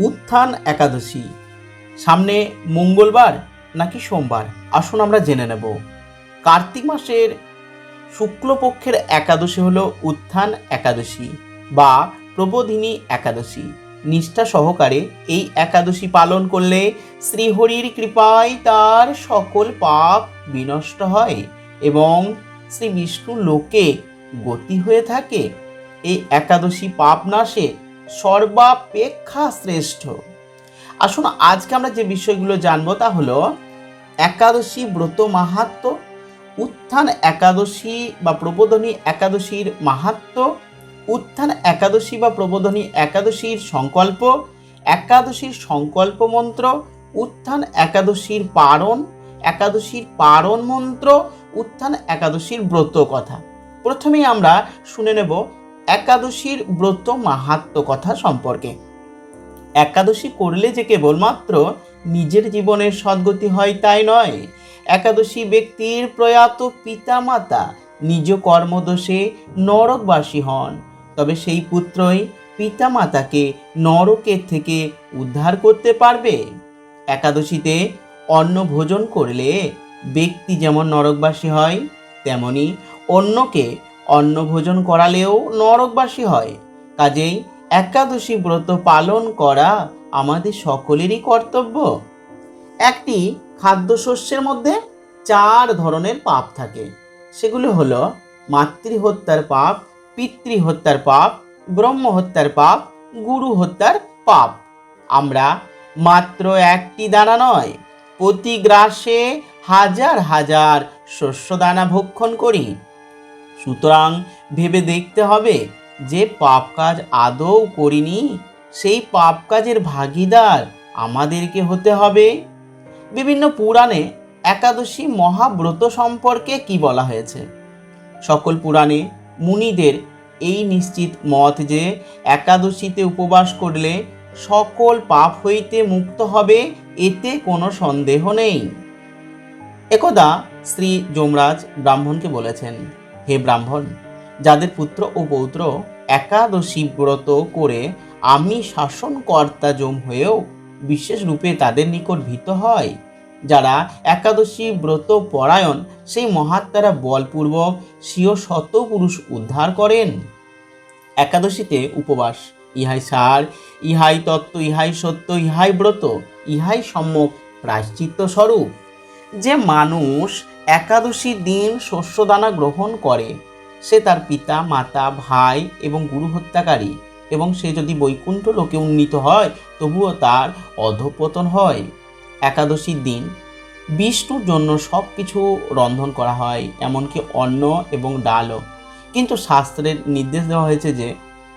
উত্থান একাদশী সামনে মঙ্গলবার নাকি সোমবার, আসুন আমরা জেনে নেব। কার্তিক মাসের শুক্লপক্ষের একাদশী হলো উত্থান একাদশী বা প্রবোধিনী একাদশী। নিষ্ঠা সহকারে এই একাদশী পালন করলে শ্রীহরির কৃপায় তার সকল পাপ বিনষ্ট হয় এবং শ্রী বিষ্ণু লোকে গতি হয়ে থাকে। এই একাদশী পাপ নাশে সর্বাপেক্ষা শ্রেষ্ঠ। আসুন আজকে আমরা যে বিষয়গুলো জানবো তা হলো একাদশী ব্রত মাহাত্ম্য, উত্থান একাদশী বা প্রবোধনী একাদশীর মাহাত্ম্য, উত্থান একাদশী বা প্রবোধনী একাদশীর সংকল্প, একাদশীর সংকল্প মন্ত্র, উত্থান একাদশীর পারণ মন্ত্র, উত্থান একাদশীর ব্রত কথা। প্রথমেই আমরা শুনে নেব একাদশীর ব্রত মাহাত্ম্য কথা সম্পর্কে। একাদশী করলে যে কেবলমাত্র নিজের জীবনের সদ্গতি হয় তাই নয়, একাদশী ব্যক্তির প্রয়াত পিতামাতা নিজ কর্মদোষে নরকবাসী হন, তবে সেই পুত্রই পিতামাতাকে নরকের থেকে উদ্ধার করতে পারবে। একাদশীতে অন্ন ভোজন করলে ব্যক্তি যেমন নরকবাসী হয়, তেমনি অন্যকে অন্ন ভোজন করালেও নরকবাসী হয়। কাজেই একাদশী ব্রত পালন করা আমাদের সকলেরই কর্তব্য। একটি খাদ্যশস্যের মধ্যে 4 ধরনের পাপ থাকে, সেগুলো হলো মাতৃহত্যার পাপ, পিতৃহত্যার পাপ, ব্রহ্মহত্যার পাপ, গুরু হত্যার পাপ। আমরা মাত্র একটি দানা নয়, প্রতি গ্রাসে হাজার হাজার শস্যদানা ভক্ষণ করি। সুতরাং ভেবে দেখতে হবে যে পাপ কাজ আদৌ করিনি, সেই পাপ কাজের ভাগীদার আমাদেরকে হতে হবে। বিভিন্ন পুরাণে একাদশী মহাব্রত সম্পর্কে কি বলা হয়েছে? সকল পুরাণে মুনিদের এই নিশ্চিত মত যে একাদশীতে উপবাস করলে সকল পাপ হইতে মুক্ত হবে, এতে কোনো সন্দেহ নেই। একদা শ্রী যমরাজ ব্রাহ্মণকে বলেছেন, হে ব্রাহ্মণ, যাদের পুত্র ও পৌত্র একাদশী ব্রত করে আমি শাসনকর্তা যম হয়েও বিশেষ রূপে তাদের নিকট ভীত হয়, যারা একাদশী ব্রত পরায়ণ, সেই মহাত্মারা বলপূর্বক স্বীয় শতপুরুষ উদ্ধার করেন। একাদশীতে উপবাস, ইহাই সার, ইহাই তত্ত্ব, ইহাই সত্য, ইহাই ব্রত, ইহাই সম্যক প্রায়শ্চিত্ত স্বরূপ। যে মানুষ একাদশী দিন শস্যদানা গ্রহণ করে সে তার পিতা, মাতা, ভাই এবং গুরু হত্যাকারী, এবং সে যদি বৈকুণ্ঠ লোকে উন্নীত হয় তবুও তার অধঃপতন হয়। একাদশীর দিন বিষ্ণুর জন্য সব কিছু রন্ধন করা হয়, এমনকি অন্ন এবং ডালও। কিন্তু শাস্ত্রের নির্দেশ দেওয়া হয়েছে যে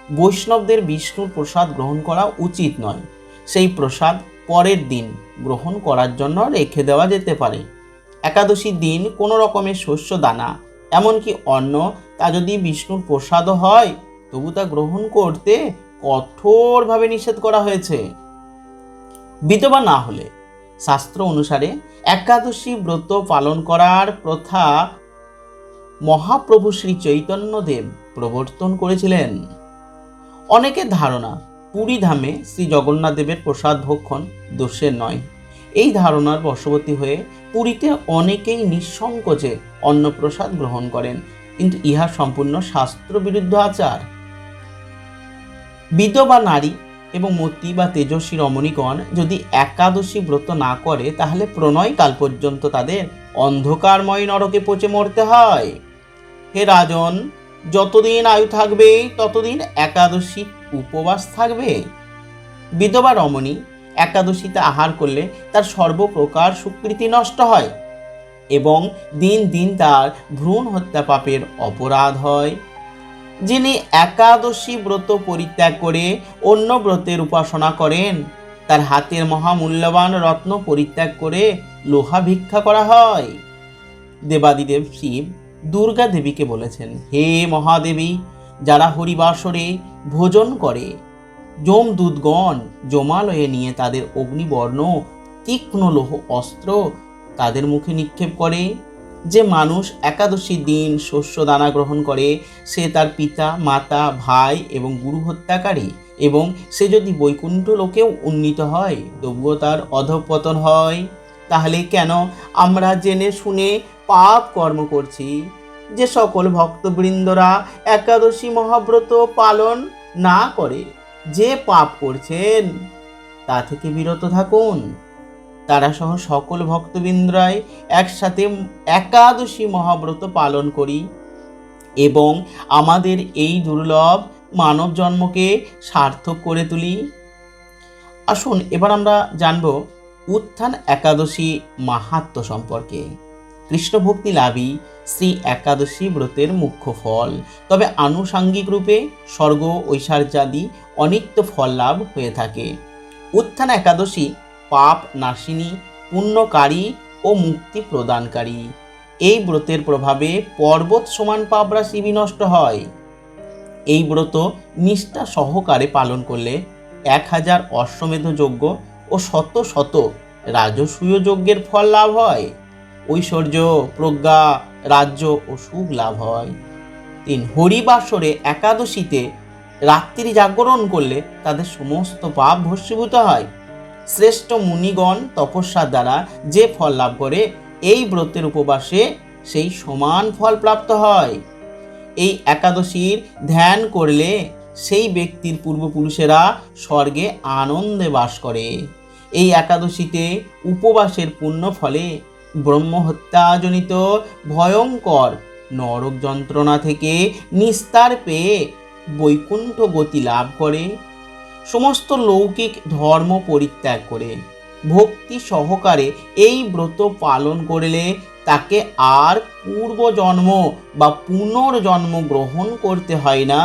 বৈষ্ণবদের বিষ্ণুর প্রসাদ গ্রহণ করা উচিত নয়, সেই প্রসাদ পরের দিন গ্রহণ করার জন্য রেখে দেওয়া যেতে পারে। একাদশীর দিন কোনো রকমের শস্য দানা, এমনকি অন্ন, তা যদি বিষ্ণুর প্রসাদও হয় তবু তা গ্রহণ করতে কঠোরভাবে নিষেধ করা হয়েছে। বিধবা না হলে শাস্ত্র অনুসারে একাদশী ব্রত পালন করার প্রথা মহাপ্রভু শ্রী চৈতন্যদেব প্রবর্তন করেছিলেন। অনেকের ধারণা পুরী ধামে শ্রী জগন্নাথ দেবের প্রসাদ ভক্ষণ দোষের নয়। এই ধারণার বশবর্তী হয়ে পুরীতে অনেকেই নিঃসংকোচে অন্নপ্রসাদ গ্রহণ করেন, কিন্তু ইহা সম্পূর্ণ শাস্ত্রবিরুদ্ধ আচার। বিধবা নারী এবং মতি বা তেজস্বী রমণীগণ যদি একাদশী ব্রত না করে তাহলে প্রণয়কাল পর্যন্ত তাদের অন্ধকারময় নরকে পচে মরতে হয়। হে রাজন, যতদিন আয়ু থাকবে ততদিন একাদশী উপবাস থাকবে। বিধবা রমণী একাদশীতে আহার করলে তার সর্বপ্রকার সুকৃতি নষ্ট হয় এবং দিন দিন তার ভ্রূণ হত্যা পাপের অপরাধ হয়। যিনি একাদশী ব্রত পরিত্যাগ করে অন্য ব্রতের উপাসনা করেন তার হাতের মহামূল্যবান রত্ন পরিত্যাগ করে লোহা ভিক্ষা করা হয়। দেবাদিদেব শিব দুর্গা দেবীকে বলেছেন, হে মহাদেবী, যারা হরিবাসরে ভোজন করে যমদূতগণ যমালয়ে নিয়ে তাদের অগ্নিবর্ণ তীক্ষ্ণ লৌহ অস্ত্র তাদের মুখে নিক্ষেপ করে। যে মানুষ একাদশী দিন শস্য দানা গ্রহণ করে সে তার পিতা, মাতা, ভাই এবং গুরু হত্যাকারী এবং সে যদি বৈকুণ্ঠ লোকেও উন্নীত হয় তবুও তার অধঃপতন হয়, তাহলে কেন আমরা জেনে শুনে পাপ কর্ম করছি? যে সকল ভক্তবৃন্দরা একাদশী মহাব্রত পালন না করে যে পাপ করছেন তা থেকে বিরত থাকুন। তারা সহ সকল ভক্তবৃন্দরাই একসাথে একাদশী মহাব্রত পালন করি এবং আমাদের এই দুর্লভ মানব জন্মকে সার্থক করে তুলি। আসুন এবার আমরা জানব উত্থান একাদশী মাহাত্ম্য সম্পর্কে। কৃষ্ণ ভক্তি লাভই শ্রী একাদশী ব্রতের মুখ্য ফল, তবে আনুষাঙ্গিক রূপে স্বর্গ ঐশ্বর্যাদি অনিত্য ফল লাভ হয়ে থাকে। উত্থান একাদশী পাপ নাশিনী, পুণ্যকারী ও মুক্তি প্রদানকারী। এই ব্রতের প্রভাবে পর্বত সমান পাপ রাশি বিনষ্ট হয়। এই ব্রত নিষ্ঠা সহকারে পালন করলে 1000 অশ্বমেধ যজ্ঞ ও শত শত রাজসূয় যজ্ঞের ফল লাভ হয়। ঐশ্বর্য, প্রজ্ঞা, রাজ্য ও সুখ লাভ হয়। 3. হরিবাসরে একাদশীতে রাত্রি জাগরণ করলে তাদের সমস্ত পাপ ভস্মীভূত হয়। শ্রেষ্ঠ মুনিগণ তপস্যার দ্বারা যে ফল লাভ করে এই ব্রতের উপবাসে সেই সমান ফল প্রাপ্ত হয়। এই একাদশীর ধ্যান করলে সেই ব্যক্তির পূর্বপুরুষেরা স্বর্গে আনন্দে বাস করে। এই একাদশীতে উপবাসের পুণ্য ফলে ব্রহ্মহত্যাজনিত ভয়ঙ্কর নরক যন্ত্রণা থেকে নিস্তার পেয়ে বৈকুণ্ঠ গতি লাভ করে। সমস্ত লৌকিক ধর্ম পরিত্যাগ করে ভক্তি সহকারে এই ব্রত পালন করলে তাকে আর পূর্বজন্ম বা পুনর্জন্ম গ্রহণ করতে হয় না।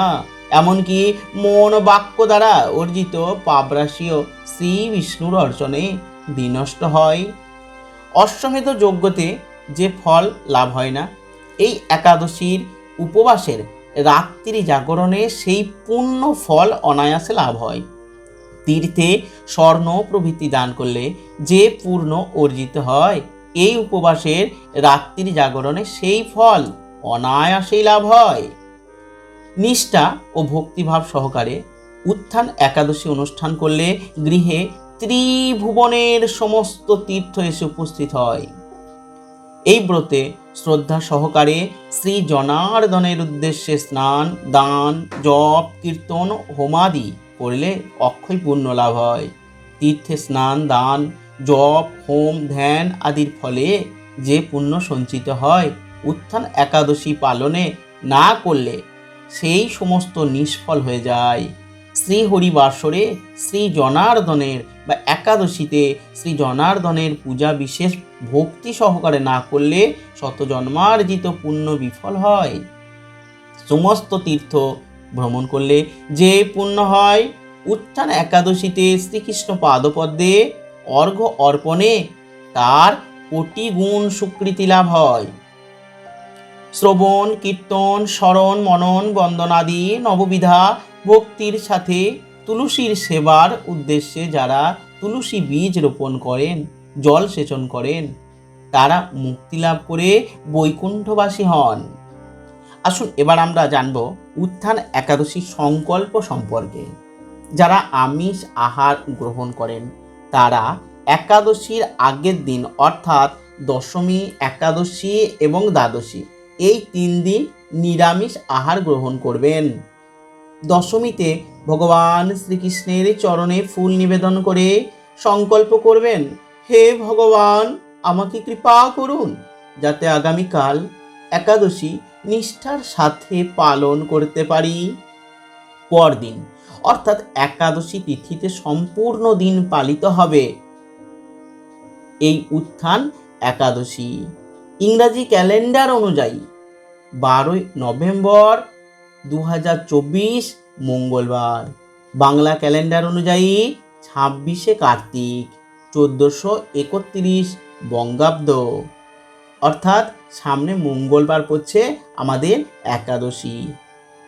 এমনকি মন বাক্য দ্বারা অর্জিত পাপরাশিও শ্রী বিষ্ণুর অর্চনে বিনষ্ট হয়। অশ্বমেধ যজ্ঞতে যে ফল লাভ হয় না, এই একাদশীর উপবাসের রাত্রি জাগরণে সেই পূর্ণ ফল অনায়াসে লাভ হয়। তীর্থে স্বর্ণ প্রভৃতি দান করলে যে পূর্ণ অর্জিত হয়, এই উপবাসের রাত্রি জাগরণে সেই ফল অনায়াসেই লাভ হয়। নিষ্ঠা ও ভক্তিভাব সহকারে উত্থান একাদশী অনুষ্ঠান করলে গৃহে ত্রিভুবনের সমস্ত তীর্থ এসে উপস্থিত হয়। এই ব্রতে শ্রদ্ধা সহকারে শ্রী জনার্দনের উদ্দেশ্যে স্নান, দান, জপ, কীর্তন, হোমাদি করলে অক্ষয় পুণ্য লাভ হয়। তীর্থে স্নান, দান, জপ, হোম, ধ্যান আদির ফলে যে পুণ্য সঞ্চিত হয়, উত্থান একাদশী পালনে না করলে সেই সমস্ত নিষ্ফল হয়ে যায়। শ্রী হরিবাসরে শ্রী জনার্দনের বা একাদশীতে শ্রী জনার্দনের পূজা বিশেষ ভক্তি সহকারে না করলে শতজন্মার্জিত পুণ্য বিফল হয়। সমস্ত তীর্থ ভ্রমণ করলে যে পুণ্য হয়, উত্থান একাদশীতে শ্রীকৃষ্ণ পাদপদ্মে অর্ঘ্য অর্পণে তার কোটি গুণ স্বীকৃতি লাভ হয়। শ্রবণ, কীর্তন, স্মরণ, মনন, বন্দনাদি নববিধা ভক্তির সাথে তুলসীর সেবার উদ্দেশ্যে যারা তুলসী বীজ রোপণ করেন, জল সেচন করেন, তারা মুক্তি লাভ করে বৈকুণ্ঠবাসী হন। আসুন এবার আমরা জানব উত্থান একাদশী সংকল্প সম্পর্কে। যারা আমিষ আহার গ্রহণ করেন তারা একাদশীর আগের দিন অর্থাৎ দশমী, একাদশী এবং দ্বাদশী এই 3 দিন নিরামিষ আহার গ্রহণ করবেন। দশমীতে ভগবান শ্রীকৃষ্ণের চরণে ফুল নিবেদন করে সংকল্প করবেন, হে ভগবান, আমাকে কৃপা করুন যাতে আগামীকাল একাদশী নিষ্ঠার সাথে পালন করতে পারি। পরদিন অর্থাৎ একাদশী তিথিতে সম্পূর্ণ দিন পালিত হবে এই উত্থান একাদশী। ইংরাজি ক্যালেন্ডার অনুযায়ী 12 নভেম্বর 2024 মঙ্গলবার, বাংলা ক্যালেন্ডার অনুযায়ী 26 কার্তিক 1431 বঙ্গাব্দ, অর্থাৎ সামনে মঙ্গলবার পড়ছে আমাদের একাদশী।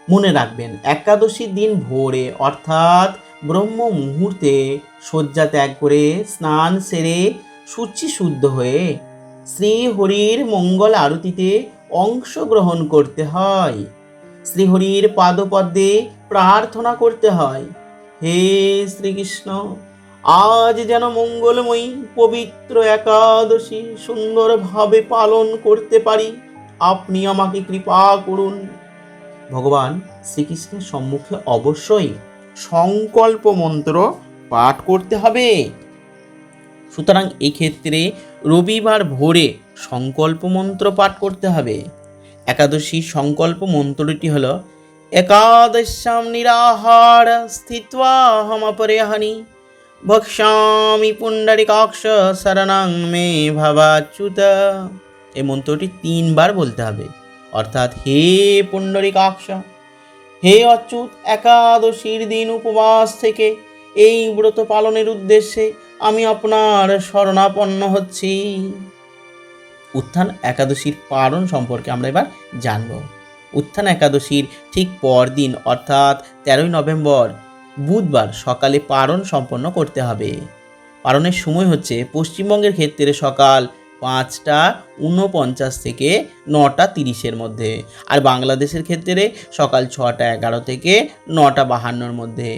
মনে রাখবেন, একাদশীর দিন ভোরে অর্থাৎ ব্রহ্ম মুহূর্তে শয্যা ত্যাগ করে স্নান সেরে শুচি শুদ্ধ হয়ে শ্রীহরির মঙ্গল আরতিতে অংশগ্রহণ করতে হয়। শ্রীহরির পাদপদ্মে প্রার্থনা করতে হয়, হে শ্রীকৃষ্ণ, আজ যেন মঙ্গলময়ী পবিত্র একাদশী সুন্দরভাবে পালন করতে পারি, আপনি আমাকে কৃপা করুন। ভগবান শ্রীকৃষ্ণের সম্মুখে অবশ্যই সংকল্প মন্ত্র পাঠ করতে হবে। সুতরাং এই ক্ষেত্রে রবিবার ভোরে সংকল্প মন্ত্র পাঠ করতে হবে। একাদশী সংকল্প মন্ত্রটি হল একাদশ্যাম নিরাহার স্থিত্বা হমপরিহানি ভক্ষ্যামি পুণ্ডরিকাক্ষ শরণং মে ভবাচ্যুত। এই মন্ত্রটি 3 বার বলতে হবে, অর্থাৎ হে পুণ্ডরিকাক্ষ, হে অচ্যুত, একাদশীর দিন উপবাস থেকে এই ব্রত পালনের উদ্দেশ্যে আমি আপনার শরণাপন্ন হচ্ছি। উত্থান একাদশীর পালন সম্পর্কে আমরা এবার জানব। উত্থান একাদশীর ঠিক পরদিন অর্থাৎ 13 নভেম্বর বুধবার সকালে পালন সম্পন্ন করতে হবে। পালনের সময় হচ্ছে পশ্চিমবঙ্গের ক্ষেত্রে সকাল 5:49 থেকে 9:30 মধ্যে, আর বাংলাদেশের ক্ষেত্রে সকাল 6:11 থেকে 9:52 মধ্যে।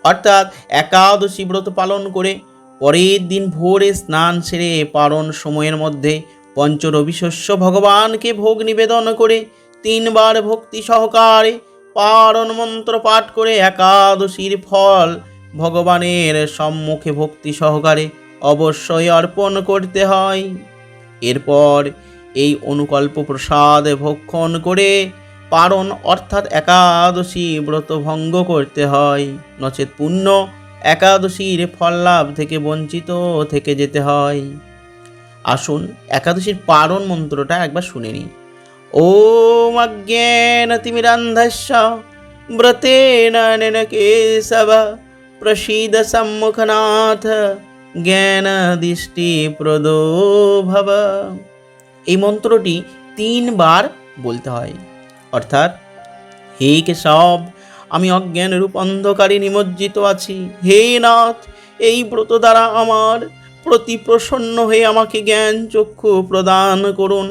অর্থাৎ একাদশী ব্রত পালন করে পরের দিন ভোরে স্নান সেরে পালন সময়ের মধ্যে পঞ্চরবি শস্য ভগবানকে ভোগ নিবেদন করে 3 বার ভক্তি সহকারে পালন মন্ত্র পাঠ করে একাদশীর ফল ভগবানের সম্মুখে ভক্তি সহকারে অবশ্যই অর্পণ করতে হয়। এরপর এই অনুকল্প প্রসাদ ভক্ষণ করে পারণ অর্থাৎ একাদশী ব্রত ভঙ্গ করতে হয়, নচেত পুণ্য একাদশীর ফল লাভ থেকে বঞ্চিত থেকে যেতে হয়। আসুন একাদশীর পারণ মন্ত্রটা একবার শুনে নিই। ওম অজ্ঞানতিমিরান্ধস্য ব্রতেন অনেন কেশব প্রসীদ সম্মুখনাথ জ্ঞান দৃষ্টি প্রদো ভব। এই মন্ত্রটি 3 বার বলতে হয়, অর্থাৎ হে কেশব, আমি অজ্ঞান রূপ অন্ধকারে নিমজ্জিত আছি, হে নাথ, এই ব্রত দ্বারা আমার প্রতি প্রসন্ন হয়ে আমাকে জ্ঞান চক্ষু প্রদান করুন।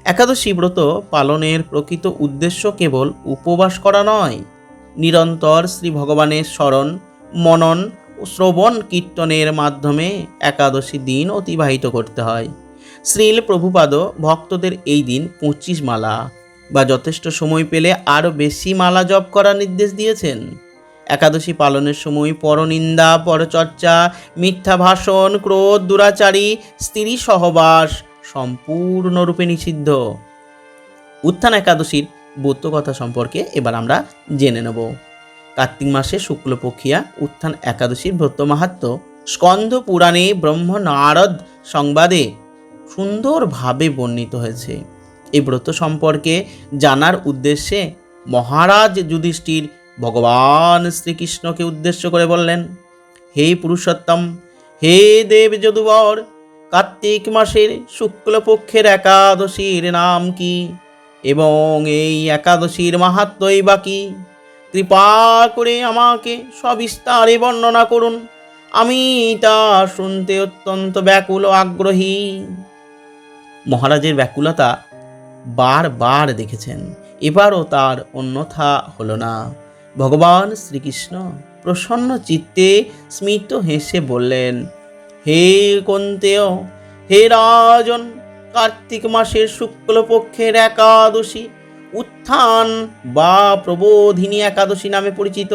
একাদশী ব্রত পালনের প্রকৃত উদ্দেশ্য কেবল উপবাস করা নয়, নিরন্তর শ্রী ভগবানের স্মরণ মনন ও শ্রবণ কীর্তনের মাধ্যমে একাদশী দিন অতিবাহিত করতে হয়। শ্রীল প্রভুপাদ ভক্তদের এই দিন 25 মালা বা যথেষ্ট সময় পেলে আরও বেশি মালা জপ করার নির্দেশ দিয়েছেন। একাদশী পালনের সময় পরনিন্দা, পরচর্চা, মিথ্যা ভাষণ, ক্রোধ, দুরাচারী, স্ত্রী সহবাস সম্পূর্ণরূপে নিষিদ্ধ। উত্থান একাদশীর ব্রত কথা সম্পর্কে এবার আমরা জেনে নেব। কার্তিক মাসে শুক্লপক্ষিয়া উত্থান একাদশীর ব্রত মাহাত্ম্য স্কন্ধ পুরাণে ব্রহ্ম নারদ সংবাদে সুন্দরভাবে বর্ণিত হয়েছে। এই ব্রত সম্পর্কে জানার উদ্দেশ্যে মহারাজ যুধিষ্ঠির ভগবান শ্রীকৃষ্ণকে উদ্দেশ্য করে বললেন, হে পুরুষোত্তম, হে দেব যদুবর, কার্তিক মাসের শুক্লপক্ষের একাদশীর নাম কি এবং এই একাদশীর মাহাত্ম্যই বা কি? কৃপা করে আমাকে সবিস্তারে বর্ণনা করুন, আমি তা শুনতে অত্যন্ত ব্যাকুল ও আগ্রহী। মহারাজের ব্যাকুলতা বারবার দেখেছেন, এবারও তার অন্যথা হলো না। ভগবান শ্রীকৃষ্ণ প্রসন্ন চিত্তে স্মিত হেসে বললেন, হে কন্তেয়, হে রাজন, কার্তিক মাসের শুক্লপক্ষের একাদশী উত্থান বা প্রবোধিনী একাদশী নামে পরিচিত।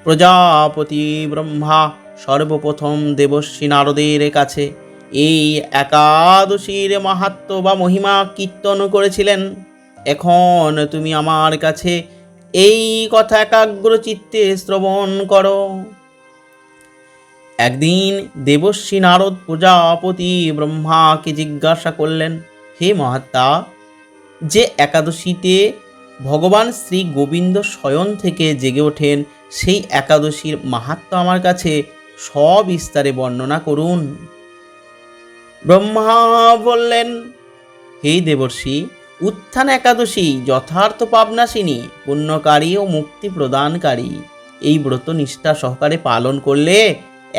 প্রজাপতি ব্রহ্মা সর্বপ্রথম দেবর্ষি নারদের কাছে এই একাদশীর মাহাত্ম্য বা মহিমা কীর্তন করেছিলেন। এখন তুমি আমার কাছে এই কথা একাগ্র চিত্তে শ্রবণ করো। একদিন দেবর্ষি নারদ প্রজাপতি ব্রহ্মাকে জিজ্ঞাসা করলেন, হে মহাত্মা, যে একাদশীতে ভগবান শ্রী গোবিন্দ স্বয়ং থেকে জেগে ওঠেন, সেই একাদশীর মাহাত্ম্য আমার কাছে সবিস্তারে বর্ণনা করুন। ব্রহ্মা বললেন, হে দেবর্ষি, উত্থান একাদশী যথার্থ পাবনাশিনী, পুণ্যকারী ও মুক্তি প্রদানকারী। এই ব্রত নিষ্ঠা সহকারে পালন করলে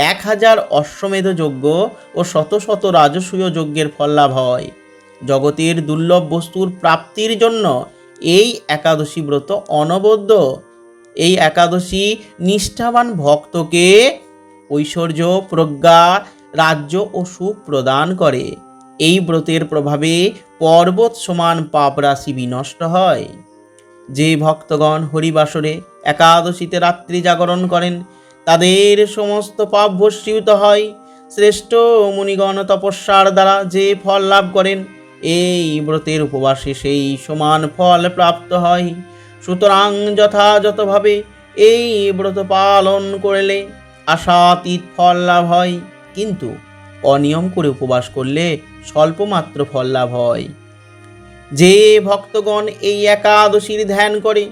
1000 অশ্বমেধ যজ্ঞ ও শত শত রাজসূয় যজ্ঞের ফল লাভ হয়। জগতের দুর্লভ বস্তুর প্রাপ্তির জন্য এই একাদশী ব্রত অনবদ্য এই একাদশী নিষ্ঠাবান ভক্তকে ঐশ্বর্য, প্রজ্ঞা, রাজ্য ও সুখ প্রদান করে। এই ব্রতের প্রভাবে পর্বত সমান পাপ রাশি বিনষ্ট হয়। যে ভক্তগণ হরিবাসরে একাদশীতে রাত্রি জাগরণ করেন তাদের সমস্ত পাপ ভস্মীভূত হয়। শ্রেষ্ঠ মুনিগণ তপস্যার দ্বারা যে ফল লাভ করেন এই ব্রতের উপবাসে সেই সমান ফল প্রাপ্ত হয়। সুতরাং যথাযথভাবে এই ব্রত পালন করলে আশাতীত ফল লাভ হয়, কিন্তু অনিয়ম করে উপবাস করলে স্বল্পমাত্র ফল লাভ হয়। যে ভক্তগণ এই একাদশীর ধ্যান করে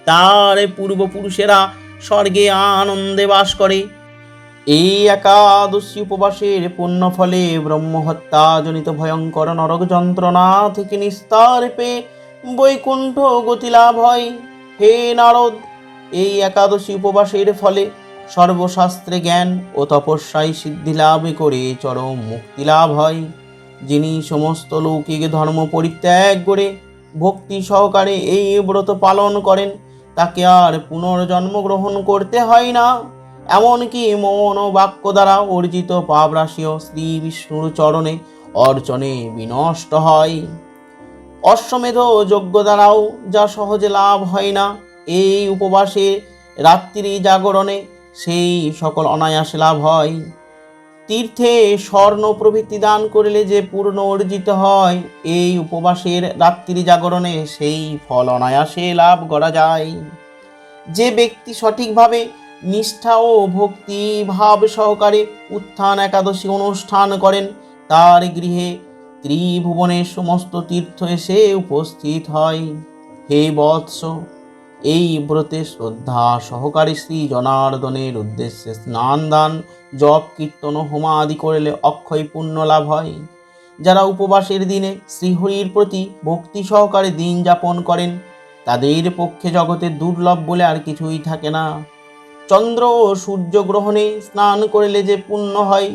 তার পূর্বপুরুষেরা স্বর্গে আনন্দে বাস করে। এই একাদশী উপবাসের পুণ্য ফলে ব্রহ্মহত্যাজনিত ভয়ঙ্কর নরক যন্ত্রণা থেকে নিস্তার পেয়ে বৈকুণ্ঠ গতি লাভ হয়। হে নারদ, এই একাদশী উপবাসের ফলে সর্বশাস্ত্রে জ্ঞান ও তপস্যায় সিদ্ধি লাভ করে চরম মুক্তি লাভ হয়। যিনি সমস্ত লৌকিক ধর্ম পরিত্যাগ করে ভক্তি সহকারে এই ব্রত পালন করেন তাকে আর পুনর্জন্ম গ্রহণ করতে হয় না। এমনকি মন ও বাক্য দ্বারা অর্জিত পাপ রাশিও শ্রী বিষ্ণুর চরণে অর্চনে বিনষ্ট হয়। অশ্বমেধ যজ্ঞ দ্বারাও যা সহজে লাভ হয় না, এই উপবাসে রাত্রি জাগরণে সেই সকল অনায়াসে লাভ হয়। তীর্থে স্বর্ণ প্রভৃতি দান করলে যে পূর্ণ অর্জিত হয়, এই উপবাসের রাত্রি জাগরণে সেই ফল অনায়াসে লাভ করা যায়। যে ব্যক্তি সঠিকভাবে নিষ্ঠা ও ভক্তি ভাব সহকারে উত্থান একাদশী অনুষ্ঠান করেন তার গৃহে ত্রিভুবনের সমস্ত তীর্থ এসে উপস্থিত হয়। হে বৎস, এই ব্রতে শ্রদ্ধা সহকারে শ্রী জনার্দনের উদ্দেশ্যে স্নান দান, জপ, কীর্তন, হোমা আদি করলে অক্ষয় পুণ্য লাভ হয়। যারা উপবাসের দিনে শ্রীহরির প্রতি ভক্তি সহকারে দিন যাপন করেন তাদের পক্ষে জগতে দুর্লভ বলে আর কিছুই থাকে না। চন্দ্র ও সূর্য গ্রহণে স্নান করলে যে পুণ্য হয়,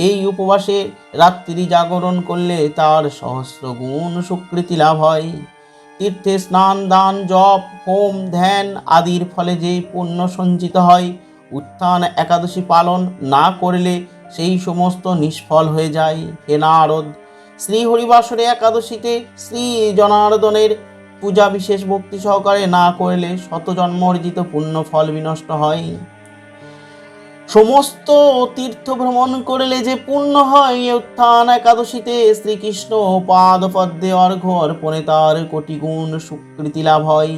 এই উপবাসে রাত্রি জাগরণ করলে তার সহস্র গুণ সুকৃতি লাভ হয়। তীর্থে স্নান দান, জপ, হোম, ধ্যান আদির ফলে যে পুণ্য সঞ্চিত হয়, উত্থান একাদশী পালন না করলে সেই সমস্ত নিষ্ফল হয়ে যায়। হে নারদ, শ্রী হরিবাসরে একাদশীতে শ্রী জনার্দনের পূজা বিশেষ ভক্তি সহকারে না করলে শত জন্ম অর্জিত পুণ্য ফল বিনষ্ট হয়। সমস্ত তীর্থ ভ্রমণ করলে যে পুণ্য হয়, উত্থান একাদশীতে শ্রীকৃষ্ণ পাদ পদ্মে অর্ঘ্য অর্পণে তার কোটি গুণ সুকৃতি লাভ হয়।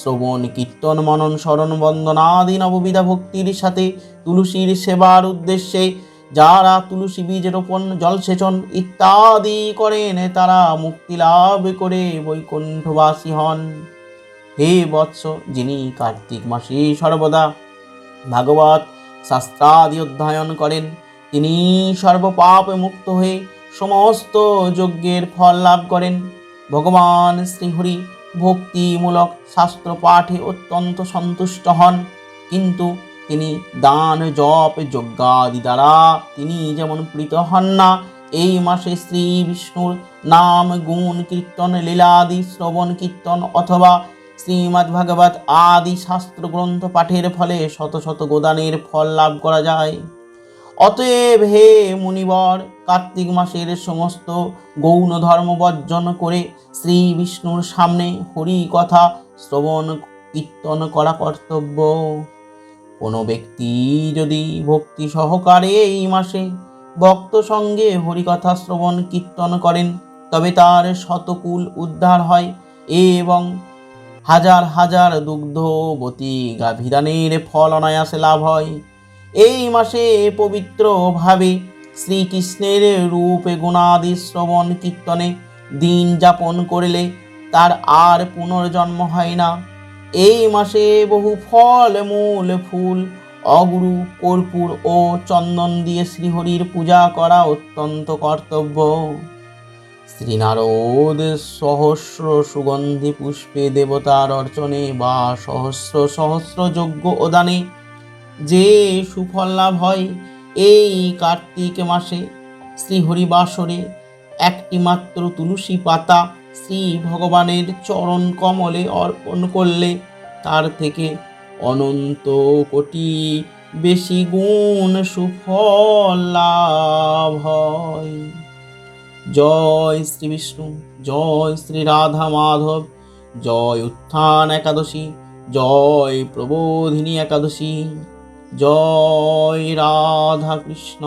শ্রবণ, কীর্তন, মনন, স্মরণ, বন্দনাদি নববিধা ভক্তির সাথে তুলসীর সেবার উদ্দেশ্যে যারা তুলসী বীজ রোপণ, জলসেচন ইত্যাদি করেন তারা মুক্তি লাভ করে বৈকুণ্ঠবাসী হন। হে বৎস, যিনি কার্তিক মাসে সর্বদা ভাগবত শাস্ত্রাদি অধ্যয়ন করেন তিনি সর্বপাপ মুক্ত হয়ে সমস্ত যজ্ঞের ফল লাভ করেন। ভগবান শ্রীহরি ভক্তিমূলক শাস্ত্র পাঠে অত্যন্ত সন্তুষ্ট হন, কিন্তু তিনি দান, জপ, যজ্ঞাদি দ্বারা তিনি যেমন প্রীত হন না। এই মাসে শ্রী বিষ্ণুর নাম, গুণ, কীর্তন, লীলাদি শ্রবণ কীর্তন অথবা শ্রীমদ্ ভাগবত আদি শাস্ত্র গ্রন্থ পাঠের ফলে শত শত গোদানের ফল লাভ করা যায়। অতএব হে মুনিবর, কার্তিক মাসের সমস্ত গৌণ ধর্ম বর্জন করে শ্রী বিষ্ণুর সামনে হরি কথা শ্রবণ কীর্তন করা কর্তব্য। কোনো ব্যক্তি যদি ভক্তি সহকারে এই মাসে ভক্ত সঙ্গে হরিকথা শ্রবণ কীর্তন করেন তবে তার শতকুল উদ্ধার হয় এবং হাজার হাজার দুগ্ধবতী গাভীদানের ফল অনায়াসে লাভ হয়। এই মাসে পবিত্রভাবে শ্রীকৃষ্ণের রূপে গুণাদি শ্রবণ কীর্তনে দিন যাপন করলে তার আর পুনর্জন্ম হয় না। এই মাসে বহু ফল, মূল, ফুল, অগুরু, কর্পূর ও চন্দন দিয়ে শ্রীহরির পূজা করা অত্যন্ত কর্তব্য। শ্রীনারদ সহস্র সুগন্ধি পুষ্পে দেবতার অর্চনে বা সহস্র সহস্র যজ্ঞ ও দানে যে সুফল লাভ হয়, এই কার্তিক মাসে শ্রীহরিবাসরে একটি মাত্র তুলসী পাতা শ্রী ভগবানের চরণ কমলে অর্পণ করলে তার থেকে অনন্ত কোটি বেশি গুণ সুফল লাভ হয়। জয় শ্রী বিষ্ণু, জয় শ্রী রাধা মাধব, জয় উত্থান একাদশী, জয় প্রবোধিনী একাদশী, জয় রাধা কৃষ্ণ।